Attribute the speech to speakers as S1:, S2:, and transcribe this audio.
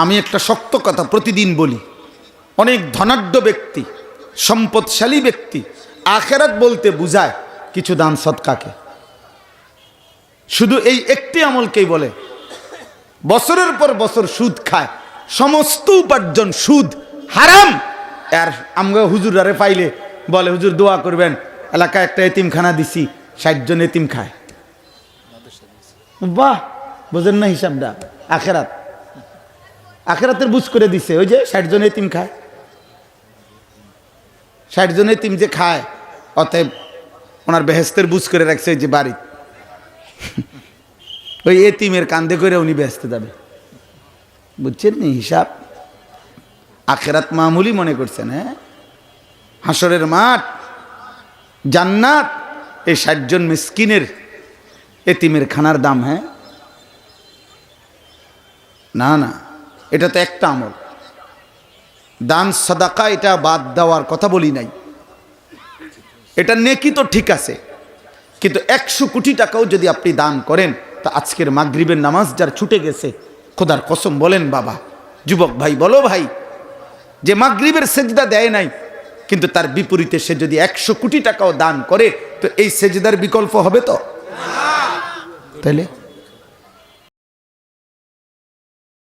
S1: আমি একটা শক্ত কথা প্রতিদিন বলি, অনেক ধনাঢ্য ব্যক্তি, সম্পদশালী ব্যক্তি আখেরাত বলতে বুঝায় কিছু দান সদকাকে। শুধু এই একটি আমলকেই বলে। বছরের পর বছর সুদ খায়, সমস্ত উপার্জন সুদ, হারাম। আর আমরা হুজুরারে পাইলে বলে হুজুর দোয়া করবেন, এলাকায় একটা এতিমখানা দিছি, 60 জন এতিম খায়। বাহ, বোঝেন না হিসাবটা? আখেরাত, আখেরাতের বুঝ করে দিছে। ওই যে 60 জন এতিম খায়, 60 জন এতিম যে খায়, অতএব ওনার বেহেস্তের বুঝ করে রাখছে ওই যে বাড়ি, ওই এতিমের কান্দে করে উনি বেহেস্তে যাবে। বুঝছেন নি হিসাব? আখেরাত মামুলি মনে করছেন? হ্যাঁ, হাসরের মাঠ, জান্নাত, এই 60 জন মিসকিনের এতিমের খানার দাম। হ্যাঁ, না না, এটা তো একটা আমল। দান সাদাকা এটা বাদ দেওয়ার কথা বলি নাই, এটা নেকি তো ঠিক আছে, কিন্তু 100 কোটি টাকাও যদি আপনি দান করেন, তা আজকের মাগরিবের নামাজ যার ছুটে গেছে, খোদার কসম বলেন বাবা, যুবক ভাই বলো ভাই, যে মাগরিবের সেজদা দেয় নাই, কিন্তু তার বিপরীতে সে যদি 100 কোটি টাকাও দান করে, তো এই সেজদার বিকল্প হবে তো? তাইলে